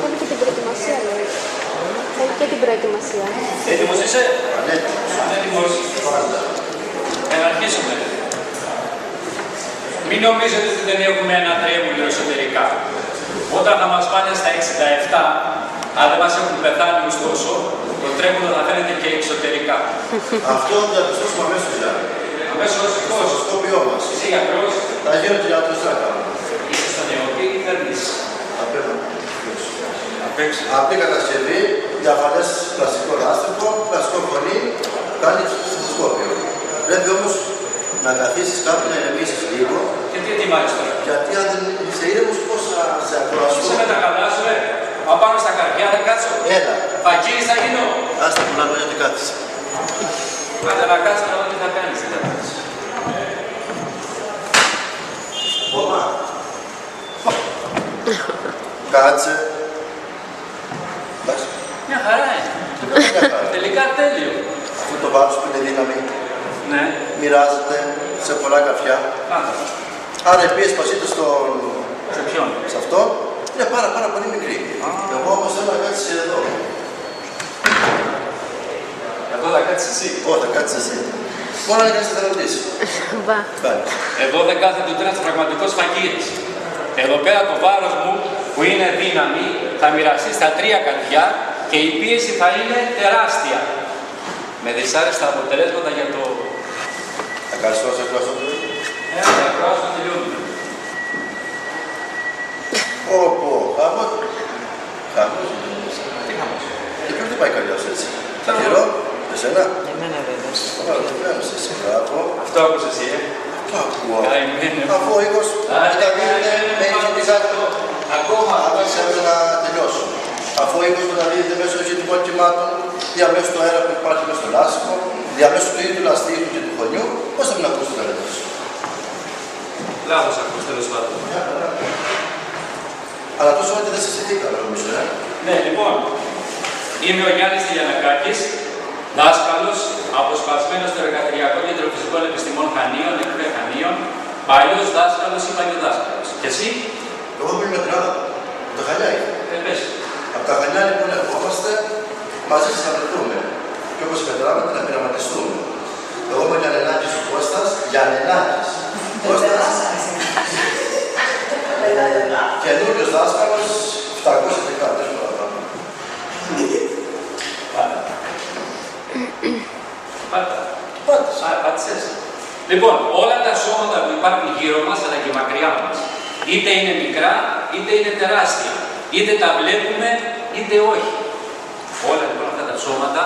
Θέλει και την προετοιμασία, λέει. Θέλει και την προετοιμασία. Έτοιμος είσαι? Ανέτοιμος. Να αρχίσουμε. Μην νομίζετε ότι δεν έχουμε ένα τρέμουλο εσωτερικά. Όταν θα μας πάνε στα 67, αν δεν μας έχουν πεθάνει ωστόσο, το τρέμουλο θα φαίνεται και εξωτερικά. Αυτό θα διαπιστώσουμε αμέσως, Γιάννη. Αμέσως, στο σωστόπιό μας. Εσύ γιατρός. Τα γίνονται γιατρός θα κάνουμε. Είσαι στον νεοπή ή φέρνεις? Απλή κατασκευή, διαφανές πλαστικό λάστιχο, πλαστικό φωνή, κάνει στεθοσκόπιο. Πρέπει όμως να καθίσεις κάπου να ηρεμήσεις λίγο. Και τι ετοιμάζεις τώρα? Γιατί αν δεν είσαι ήρεμος, πώς θα σε ακροασώ. Είσαι με τα καλά σου, ρε. Μα πάνω στα καρδιά δεν κάτσω. Έλα. Φακύρης θα γίνω. Άστα πολλά λόγια τι κάθισε. Άντε να κάτσω να δω τι θα κάνεις δηλαδή. Μπόμα. Κάτσε. Εντάξει. Μια χαρά είναι. Τελικά τέλειο. Αυτό το βάρος που είναι δύναμη. Ναι. Μοιράζεται σε πολλά καρφιά. Άντε. Άρα η πίεση που είτε στον... Σε ποιον? Σε αυτό είναι πάρα πολύ μικρή. Εγώ όμως θέλω να κάτσεις εδώ. Εδώ θα κάτσεις εσύ. Όχι, θα κάτσεις εσύ. Μόνο να κάνεις εθελοντής. Εδώ δεν κάθεται ούτε ένας πραγματικός φακύρης. Εδώ πέρα το βάρος μου που είναι δύναμη θα μοιραστεί στα 3 καρδιά και η πίεση θα είναι τεράστια. Με δυσάρεστα αποτελέσματα για το... Θα κάνεις τώρα σε κλάσο του. Θα κουράσω να τελειώνουμε. Ωπω, χάμος. Χάμος. Τι χάμος? Και ποιος δεν πάει καρδιά σου έτσι. Θα χειρώ, εσένα. Εμένα βέβαια. Ωραία, το κάνεις εσύ, μπράβο. Αυτό άκουσες εσύ, Το ακούω. Καημένο. Αφού ο Ήγος μεταδίδεται με ηχητικά. Ακόμα. Άπαξε να τελειώσω. Αφού ο Ήγος μεταδίδεται μέσω ηχητικών κυμάτων, διαμέσου του αέρα που υπάρχει μέσα στο λάστιχο, διαμέσου του ίδιου του λαστίχου και του χωνιού, πώς θα μην ακούσει το καλέτα σου. Λάθος ακούς τέλος πάντων. Αλλά τόσο ότι δεν σε συνθήκα, νομίζω, Ναι, λοιπόν, είμαι ο Γιάννης Τηλιανακάκης, δάσκαλος, αποσπασμένος στο Εργαστηριακό Κέντρο Φυσικών Επιστημών Χανίων, ΕΚΒΕ Χανίων, παλιός δάσκαλος ή παλιοδάσκαλος. Και εσύ? Εγώ είμαι με την Ελλάδα. Από τα Χανιά είναι. Πες. Από τα Χανιά λοιπόν ερχόμαστε μαζί σας να βρεθούμε. Και όπως πετράμε να πειραματιστούμε. Εγώ είμαι ο Γιαννενάκης ο Κώστας, Γιαννενάκης. Κώστας. Καινούργιος δάσκαλος, 710 παραπάνω. Πάτα. Πάτησες. Λοιπόν, όλα τα σώματα που υπάρχουν γύρω μας αλλά και μακριά μας, είτε είναι μικρά είτε είναι τεράστια, είτε τα βλέπουμε είτε όχι. Όλα λοιπόν αυτά τα σώματα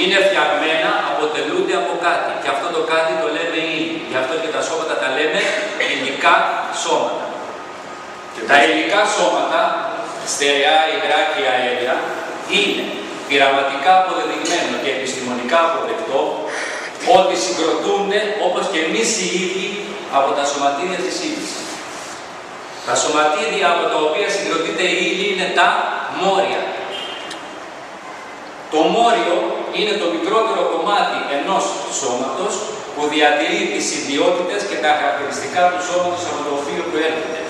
είναι φτιαγμένα, αποτελούνται από κάτι. Και αυτό το κάτι το λέμε ύλη. Γι' αυτό και τα σώματα τα λέμε υλικά σώματα. Τα υλικά σώματα, στερεά, υγρά και αέρια, είναι πειραματικά αποδεδειγμένο και επιστημονικά αποδεκτό ότι συγκροτούνται όπως και εμείς οι ίδιοι από τα σωματίδια της ύλης. Τα σωματίδια από τα οποία συγκροτείται η ύλη είναι τα μόρια. Το μόριο είναι το μικρότερο κομμάτι ενός σώματος που διατηρεί τις ιδιότητες και τα χαρακτηριστικά του σώματος από το οποίο προέρχεται.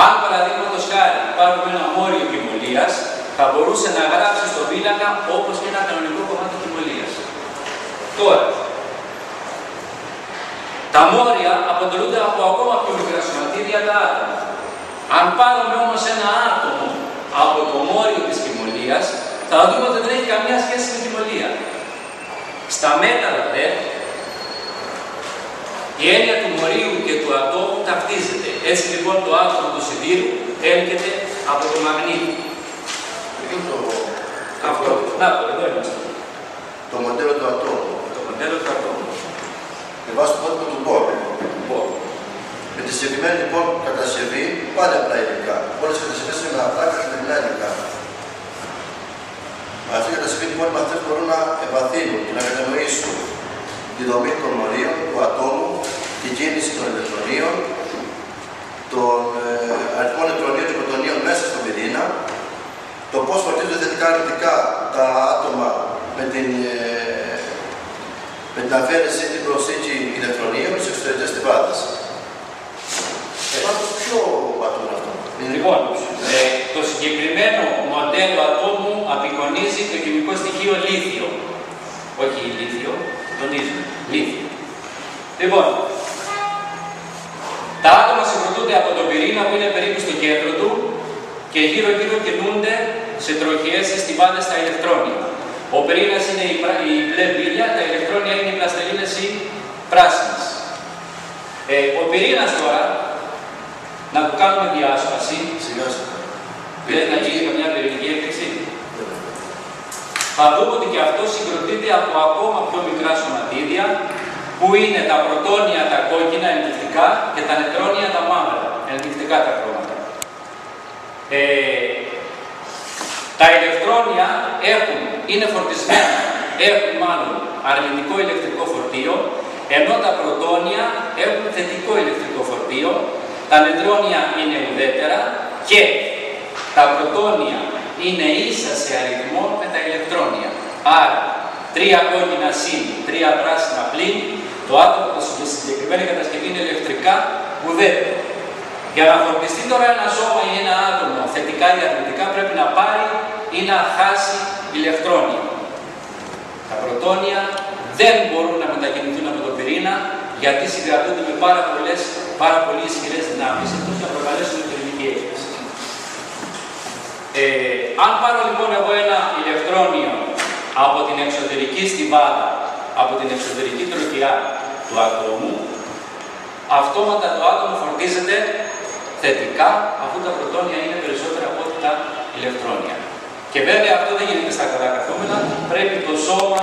Αν παραδείγματος χάρη πάρουμε ένα μόριο κυμολίας, θα μπορούσε να γράψει στον πίνακα όπως και ένα κανονικό κομμάτι κυμολίας. Τώρα, τα μόρια αποτελούνται από ακόμα πιο μικρά σωματίδια τα άτομα. Αν πάρουμε όμως ένα άτομο από το μόριο της κυμολίας, θα δούμε ότι δεν έχει καμία σχέση με την κυμολία. Στα μέταλλα δε, η έννοια του μορίου και του ατόμου ταυτίζεται. Έτσι λοιπόν το άτομο του σιδήρου έρχεται από το μαγνήτη. Αυτό. Να το, εδώ είμαστε. Το μοντέλο του ατόμου. Το μοντέλο του ατόμου. Με βάση το πρότυπο του Μπορ. Με τη συγκεκριμένη λοιπόν κατασκευή, πάλι απλά υλικά. Όλες οι κατασκευές είναι με απλά καθημερινά υλικά. Αυτή η κατασκευή λοιπόν οι μαθητές μπορούν να ευαθύνουν και να κατανοήσουν τη δομή των μορίων, του ατόμου, την κίνηση των ηλεκτρονίων, των αριθμών ηλεκτρονίων και πρωτονίων μέσα στον πυρήνα, το πώς φορτίζονται θετικά αρνητικά τα άτομα με την αφαίρεση ή την προσθήκη ηλεκτρονίων στις εξωτερικές στιβάδες. Λοιπόν, το συγκεκριμένο μοντέλο ατόμου απεικονίζει το χημικό στοιχείο λίθιο. Όχι ηλίθιο, τονίζουμε, λίθιο. Λοιπόν, τα άτομα συγκροτούνται από τον πυρήνα που είναι περίπου στο κέντρο του και γύρω-γύρω κινούνται σε τροχιές συστημάτες στα ηλεκτρόνια. Ο πυρήνας είναι η μπλε μπίλια, τα ηλεκτρόνια είναι οι πλαστελίνες ή πράσινες. Ο πυρήνας τώρα, να του κάνουμε διάσπαση, δεν θα γίνει καμιά πυρηνική έκρηξη. Θα δούμε ότι και αυτό συγκροτείται από ακόμα πιο μικρά σωματίδια, που είναι τα πρωτόνια τα κόκκινα ενδεικτικά και τα νετρόνια τα μαύρα, ενδεικτικά τα χρώματα. Τα ηλεκτρόνια είναι φορτισμένα, έχουν μάλλον αρνητικό ηλεκτρικό φορτίο, ενώ τα πρωτόνια έχουν θετικό ηλεκτρικό φορτίο, τα νετρόνια είναι ουδέτερα και τα πρωτόνια είναι ίσα σε αριθμό με τα ηλεκτρόνια. Άρα, 3 κόκκινα συν, 3 πράσινα πλην, το άτομο στη συγκεκριμένη κατασκευή είναι ηλεκτρικά ουδέτερο. Για να φορτιστεί τώρα ένα σώμα ή ένα άτομο θετικά ή αρνητικά πρέπει να πάρει ή να χάσει ηλεκτρόνια. Τα πρωτόνια δεν μπορούν να μετακινηθούν από τον πυρήνα γιατί συγκρατούνται με πάρα πολύ ισχυρές δυνάμεις, εκτός να προκαλέσουν πυρηνική έκρηξη. Αν πάρω λοιπόν εγώ ένα ηλεκτρόνιο από την εξωτερική στιβάδα, από την εξωτερική τροχιά του ατόμου, αυτόματα το άτομο φορτίζεται θετικά, αφού τα πρωτόνια είναι περισσότερα από ό,τι τα ηλεκτρόνια. Και βέβαια αυτό δεν γίνεται στα καλά καθόμενα, πρέπει το σώμα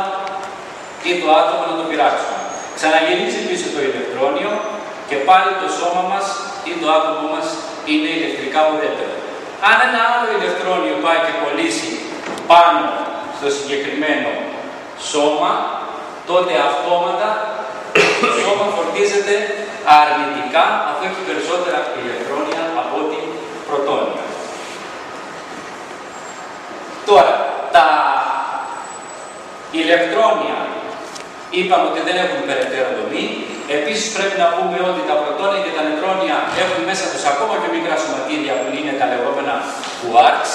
ή το άτομο να το πειράξουμε. Ξαναγυρίζει πίσω το ηλεκτρόνιο και πάλι το σώμα μας ή το άτομο μας είναι ηλεκτρικά ουδέτερο. Αν ένα άλλο ηλεκτρόνιο πάει και κολλήσει πάνω στο συγκεκριμένο σώμα, τότε αυτόματα το σώμα φορτίζεται αρνητικά, αφού έχει περισσότερα ηλεκτρόνια από ό,τι πρωτόνια. Τώρα, τα ηλεκτρόνια είπαμε ότι δεν έχουν περαιτέρω δομή. Επίσης πρέπει να πούμε ότι τα πρωτόνια και τα νετρόνια έχουν μέσα τους ακόμα πιο μικρά σωματίδια που είναι τα λεγόμενα quarks.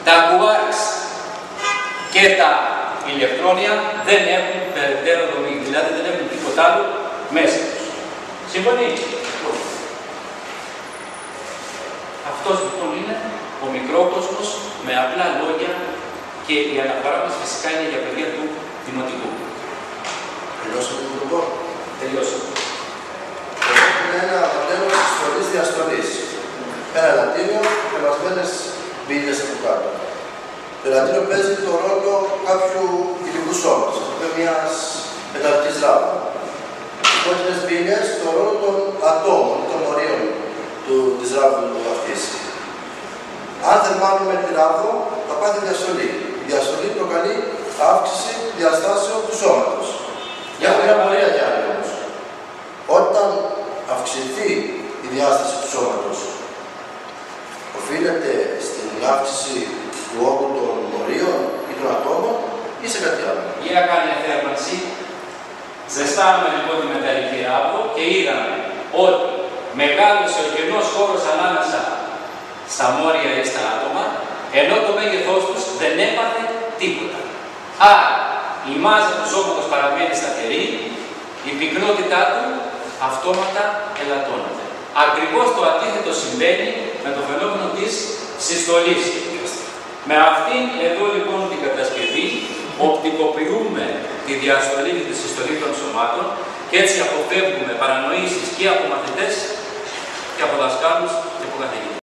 Τα quarks και τα ηλεκτρόνια δεν έχουν περαιτέρω δομή, δηλαδή δεν έχουν τίποτα άλλο μέσα τους. Συμφωνεί? Αυτός λοιπόν είναι ο μικρόκοσμος με απλά λόγια και η αναφορά μας φυσικά είναι για παιδεία του δημοτικού. Τελειώσαμε τον τρόπο. Τελειώσαμε. Έχουμε ένα μοντέλο συστολής διαστολής. Ένα ελαττήριο και περασμένες μπύλες από κάτω. Το ελαττήριο παίζει το ρόλο κάποιου υλικού σώματος, μιας μεταλλικής ράβδου. Οι κόκκινες μπύλες το ρόλο των ατόμων, των μορίων της ράβδου αυτής. Αν θερμάνουμε τη ράβδο, θα πάθει διαστολή. Η διαστολή προκαλεί αύξηση διαστάσεων του σώματος. Έχουμε μια πορεία κι άλλη όμως. Όταν αυξηθεί η διάσταση του σώματος, οφείλεται στην αύξηση του όγκου των μορίων ή των ατόμων ή σε κάτι άλλο. Για κάνει θέρμανση. Ζεστάνουμε λοιπόν τη μεταλλική ράβδο και είδαμε ότι μεγάλωσε ο κενός χώρος ανάμεσα στα μόρια ή στα άτομα, ενώ το μέγεθός τους δεν έπαθε τίποτα. Άρα, η μάζα του σώματος παραμένει σταθερή, η πυκνότητά του αυτόματα ελαττώνεται. Ακριβώς το αντίθετο συμβαίνει με το φαινόμενο της συστολής. Με αυτήν εδώ λοιπόν την κατασκευή οπτικοποιούμε τη διαστολή και τη συστολή των σωμάτων και έτσι αποφεύγουμε παρανοήσεις και από μαθητές και από δασκάλους και από καθηγητές.